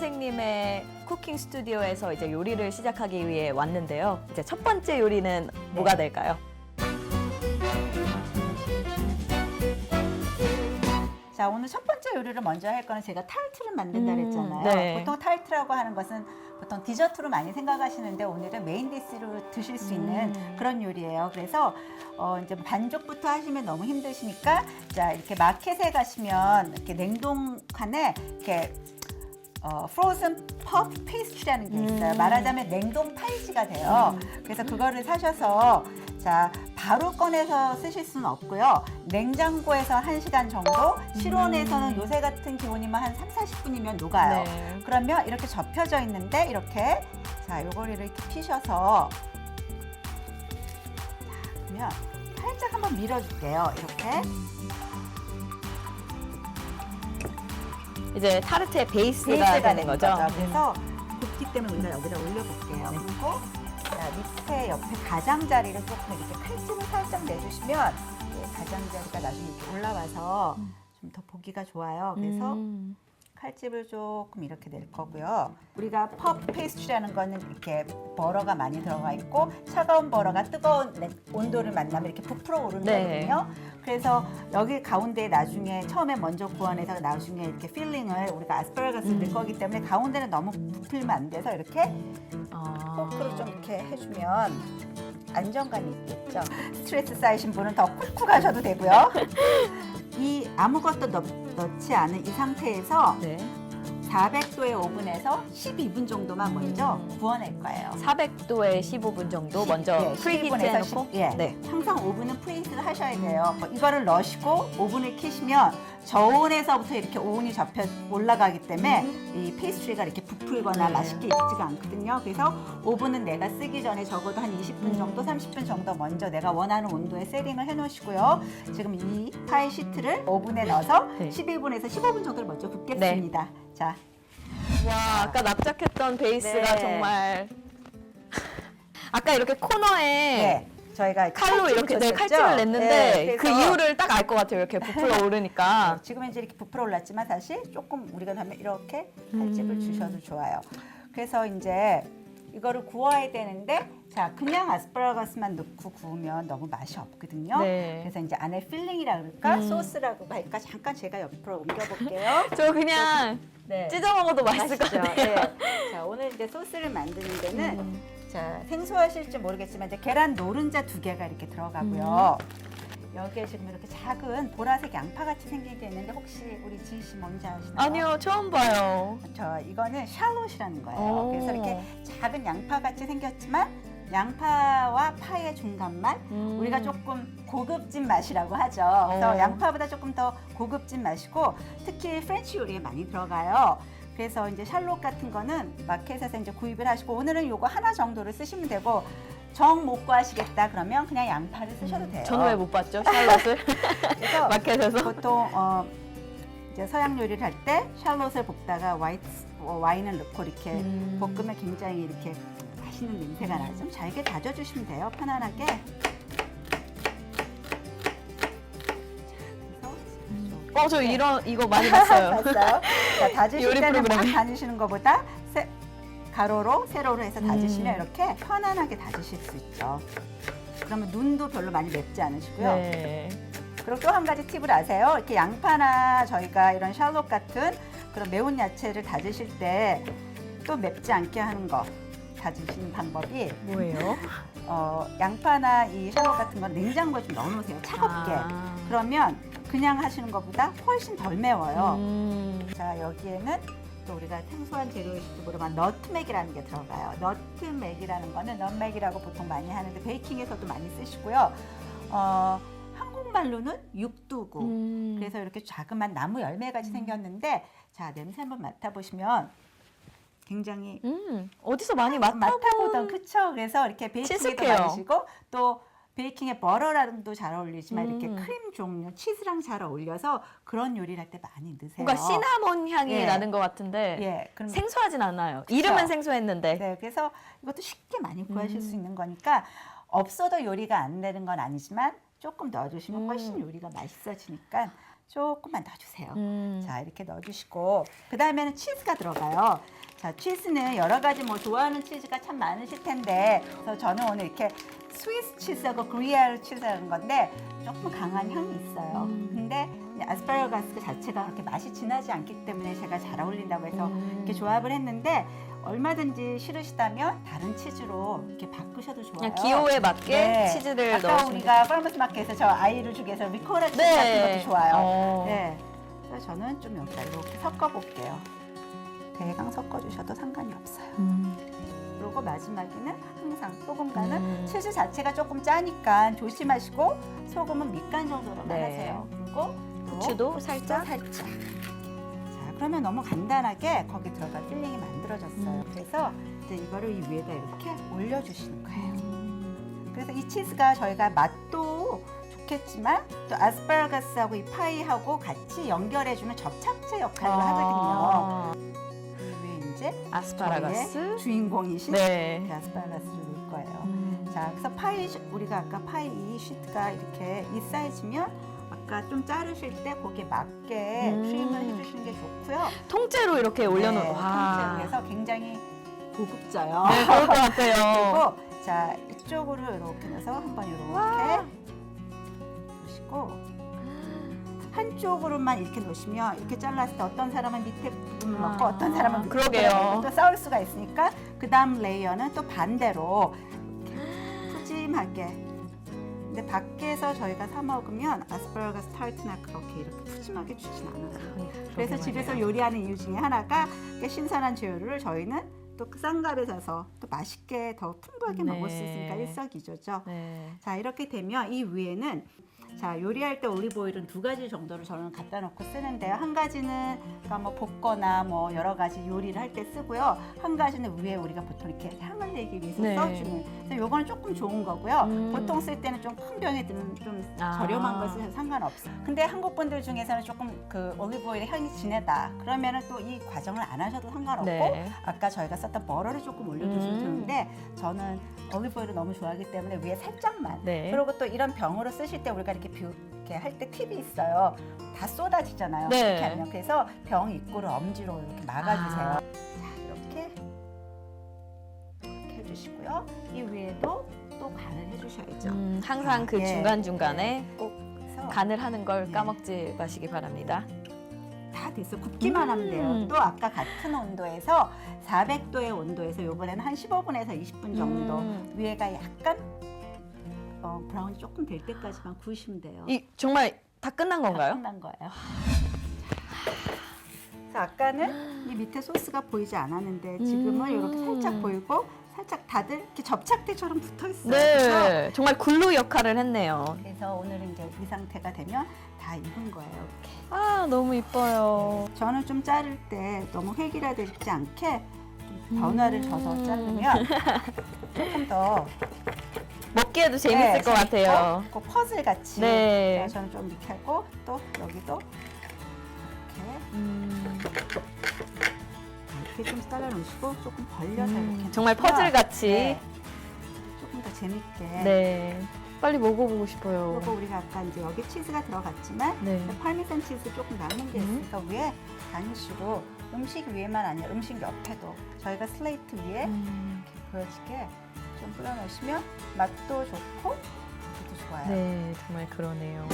선생님의 쿠킹 스튜디오에서 이제 요리를 시작하기 위해 왔는데요. 이제 첫 번째 요리는 뭐가 될까요? 자, 오늘 첫 번째 요리를 먼저 할 거는 제가 타르트를 만든다 그랬잖아요. 네. 보통 타르트라고 하는 것은 보통 디저트로 많이 생각하시는데 오늘은 메인 디시로 드실 수 있는 그런 요리예요. 그래서 이제 반죽부터 하시면 너무 힘드시니까 자, 이렇게 마켓에 가시면 이렇게 냉동칸에 이렇게 프로즌 펍 페이스트리라는 게 있어요. 말하자면 냉동 파이지가 돼요. 그래서 그거를 사셔서 자, 바로 꺼내서 쓰실 수는 없고요. 냉장고에서 1시간 정도, 실온에서는 요새 같은 기온이면 한 3, 40분이면 녹아요. 네. 그러면 이렇게 접혀져 있는데 이렇게 자, 요거를 이렇게 피셔서 자, 그러면 살짝 한번 밀어줄게요. 이렇게. 이제 타르트의 베이스가 되는 거죠. 그래서 굽기 때문에 우리가 여기다 올려볼게요. 그리고 자, 밑에 옆에 가장자리를 조금 이렇게 칼집을 살짝 내주시면 가장자리가 나중에 이렇게 올라와서 좀 더 보기가 좋아요. 그래서 칼집을 조금 이렇게 낼 거고요. 우리가 펍 페이스트리라는 거는 이렇게 버러가 많이 들어가 있고 차가운 버러가 뜨거운 온도를 만나면 이렇게 부풀어 오르는 거거든요. 그래서 여기 가운데에 나중에 처음에 먼저 구워내서 나중에 이렇게 필링을 우리가 아스파라거스를 넣을 거기 때문에 가운데는 너무 부풀면 안 돼서 이렇게 포크로 좀 이렇게 해주면 안정감이 있겠죠. 스트레스 쌓이신 분은 더 쿡쿡 하셔도 되고요. 이 아무것도 넣지 않은 이 상태에서 400도의 오븐에서 12분 정도만 먼저 구워낼 거예요. 400도에 15분 정도 먼저 프리히트 해놓고 항상 오븐은 프리히트를 하셔야 돼요. 이거를 넣으시고 오븐을 켜시면 저온에서부터 이렇게 오븐이 접혀 올라가기 때문에 이 페이스트리가 이렇게 부풀거나 맛있게 익지가 않거든요. 그래서 오븐은 내가 쓰기 전에 적어도 한 20분 정도, 30분 정도 먼저 내가 원하는 온도에 세팅을 해놓으시고요. 지금 이 파이 시트를 오븐에 넣어서 11분에서 15분 정도를 먼저 굽겠습니다. 자, 와, 아까 납작했던 베이스가 네. 정말 아까 이렇게 코너에 저희가 칼로 이렇게 줬었죠? 칼집을 냈는데 그래서 그 이유를 딱 알 것 같아요. 이렇게 부풀어 오르니까. 지금은 이제 이렇게 부풀어 올랐지만 사실 조금 우리가 하면 이렇게 칼집을 주셔도 좋아요. 그래서 이제 이거를 구워야 되는데 자, 그냥 아스파라거스만 넣고 구우면 너무 맛이 없거든요. 그래서 이제 안에 필링이라 그럴까 소스라고 할까 잠깐 제가 옆으로 옮겨볼게요. 저 그냥 찢어 먹어도 맛있을 것 같아요. 자, 오늘 이제 소스를 만드는 데는 자, 생소하실지 모르겠지만 이제 계란 노른자 2개가 이렇게 들어가고요. 여기에 지금 이렇게 작은 보라색 양파같이 생긴 게 있는데 혹시 우리 지희 씨 뭔지 아시나요? 아니요, 처음 봐요. 이거는 샬롯이라는 거예요. 그래서 이렇게 작은 양파같이 생겼지만 양파와 파의 중간 맛, 우리가 조금 고급진 맛이라고 하죠. 그래서 양파보다 조금 더 고급진 맛이고 특히 프렌치 요리에 많이 들어가요. 그래서 이제 샬롯 같은 거는 마켓에서 이제 구입을 하시고 오늘은 요거 하나 정도를 쓰시면 되고 정 못 구하시겠다 그러면 그냥 양파를 쓰셔도 돼요. 저는 왜 못 봤죠? 샬롯을 그래서 마켓에서. 보통 이제 서양 요리를 할 때 샬롯을 볶다가 와인을 넣고 이렇게 볶으면 굉장히 이렇게 맛있는 냄새가 나요. 좀 잘게 다져주시면 돼요. 편안하게. 저 이거 많이 봤어요. 봤어요? 자, 다지실 요리 때는 막 프로그램에. 다지시는 것보다 가로로, 세로로 해서 다지시면 이렇게 편안하게 다지실 수 있죠. 그러면 눈도 별로 많이 맵지 않으시고요. 그리고 또 한 가지 팁을 아세요? 이렇게 양파나 저희가 이런 샬롯 같은 그런 매운 야채를 다지실 때 또 맵지 않게 하는 거 다지시는 방법이 뭐예요? 양파나 이 샬롯 같은 건 냉장고에 좀 넣어놓으세요. 차갑게. 그러면 그냥 하시는 것보다 훨씬 덜 매워요. 자, 여기에는 또 우리가 생소한 재료일지도 모르지만 너트맥이라는 게 들어가요. 너트맥이라는 거는 넛맥이라고 보통 많이 하는데 베이킹에서도 많이 쓰시고요. 한국말로는 육두구. 그래서 이렇게 자그마한 나무 열매같이 생겼는데 자, 냄새 한번 맡아보시면 굉장히 어디서 많이 맡아보던 그쵸? 그래서 이렇게 베이킹에도 친숙해요. 많이 쓰고 또 베이킹에 버터랑도 잘 어울리지만 이렇게 크림 종류, 치즈랑 잘 어울려서 그런 요리를 할 때 많이 넣으세요. 뭔가 시나몬 향이 나는 것 같은데 생소하진 않아요. 이름은 생소했는데. 네, 그래서 이것도 쉽게 많이 구하실 수 있는 거니까 없어도 요리가 안 되는 건 아니지만 조금 넣어주시면 훨씬 요리가 맛있어지니까 조금만 넣어주세요. 자, 이렇게 넣어주시고 그 다음에는 치즈가 들어가요. 자, 치즈는 여러 가지 뭐 좋아하는 치즈가 참 많으실 텐데 그래서 저는 오늘 이렇게 스위스 치즈하고 그루이에르 치즈라는 건데 조금 강한 향이 있어요. 근데 아스파라거스 자체가 그렇게 맛이 진하지 않기 때문에 제가 잘 어울린다고 해서 이렇게 조합을 했는데 얼마든지 싫으시다면 다른 치즈로 이렇게 바꾸셔도 좋아요. 그냥 기호에 맞게 네. 치즈를 아까 넣으시면 우리가 파머스 마켓에서 저 아이를 주기 위해서 리코라 치즈 네. 같은 것도 좋아요. 어. 네. 그래서 저는 좀 여기다 이렇게 섞어볼게요. 대강 섞어주셔도 상관이 없어요. 그리고 마지막에는 항상 소금간은 치즈 자체가 조금 짜니까 조심하시고 소금은 밑간 정도로만 네. 하세요. 그리고 후추도 살짝. 자, 그러면 너무 간단하게 거기 들어갈 필링이 만들어졌어요. 그래서 이제 이거를 이 위에다 이렇게 올려주시는 거예요. 그래서 이 치즈가 저희가 맛도 좋겠지만 또 아스파라거스하고 이 파이하고 같이 연결해주는 접착제 역할을 하거든요. 이 위에 이제 아스파라거스. 저희의 주인공이신 네. 이 아스파라거스를 넣을 거예요. 자, 그래서 파이 우리가 아까 파이 이 시트가 이렇게 이 사이즈면 아까 좀 자르실 때 거기에 맞게 트림을 해주시는 게 좋고요. 통째로 이렇게 올려놓은. 네, 와. 통째로 해서 굉장히 고급져요. 네, 그럴 것 같아요. 그리고 자 이쪽으로 이렇게 넣어서 한번 이렇게 보시고 한쪽으로만 이렇게 놓으시면 이렇게 잘랐을 때 어떤 사람은 밑에 부분을 넣고 어떤 사람은 밑에 그러게요. 부분을 넣고 또 싸울 수가 있으니까 그 다음 레이어는 또 반대로 이렇게 푸짐하게. 근데 밖에서 저희가 사 먹으면 아스파라거스 타르트나 그렇게 이렇게 푸짐하게 주진 않아요. 그래서 집에서 요리하는 이유 중에 하나가 신선한 재료를 저희는 또 그 싼 값에 사서 또 맛있게 더 풍부하게 네. 먹을 수 있으니까 일석이조죠. 네. 자, 이렇게 되면 이 위에는 자, 요리할 때 올리브 오일은 2가지 정도를 저는 갖다 놓고 쓰는데요. 한 가지는 그러니까 뭐 볶거나 뭐 여러 가지 요리를 할 때 쓰고요. 한 가지는 위에 우리가 보통 이렇게 향을 내기 위해서 네. 써주는. 그래서 요거는 조금 좋은 거고요. 보통 쓸 때는 좀 큰 병에 드는 좀 저렴한 거 쓰셔도 상관없어요. 근데 한국 분들 중에서는 조금 그 올리브 오일의 향이 진하다. 그러면은 또 이 과정을 안 하셔도 상관없고 네. 아까 저희가 썼던 버터를 조금 올려주셔도 되는데 저는 올리브 오일을 너무 좋아하기 때문에 위에 살짝만. 네. 그리고 또 이런 병으로 쓰실 때 우리가 이렇게 할 때 팁이 있어요. 다 쏟아지잖아요. 네. 이렇게 하면. 그래서 병 입구를 엄지로 이렇게 막아주세요. 자, 이렇게 해주시고요. 이 위에도 또 간을 해주셔야죠. 항상 그 예. 중간중간에 꼭 그래서 간을 하는 걸 네. 까먹지 마시기 바랍니다. 다 됐어. 굽기만 하면 돼요. 또 아까 같은 온도에서 400도의 온도에서 이번에는 한 15분에서 20분 정도 위에가 약간 브라운이 조금 될 때까지만 구우시면 돼요. 이 정말 다 끝난 다 건가요? 끝난 거예요. 그래서 아까는 이 밑에 소스가 보이지 않았는데 지금은 이렇게 살짝 보이고 살짝 다들 이렇게 접착제처럼 붙어 있어요. 그렇죠? 네, 정말 글루 역할을 했네요. 그래서 오늘은 이제 이 상태가 되면 다 익은 거예요. 이렇게. 아, 너무 이뻐요. 저는 좀 자를 때 너무 획일화되지 않게 좀 변화를 줘서 자르면 조금 더 먹기에도 재밌을 것 같아요. 그 퍼즐 같이. 네. 자, 저는 좀 이렇게 하고 또 여기도 이렇게 좀 잘라 놓으시고 조금 벌려서 이렇게 정말 놓으시면 퍼즐 같이. 네, 조금 더 재밌게. 네. 빨리 먹어보고 싶어요. 그리고 우리가 아까 이제 여기 치즈가 들어갔지만 네. 파르메산 치즈 조금 남은 게 있으니까 위에 가니쉬로 음식 위에만 아니라 음식 옆에도 저희가 슬레이트 위에 이렇게 보여지게 좀 뿌려놓으시면 맛도 좋고 맛도 좋아요. 네, 정말 그러네요.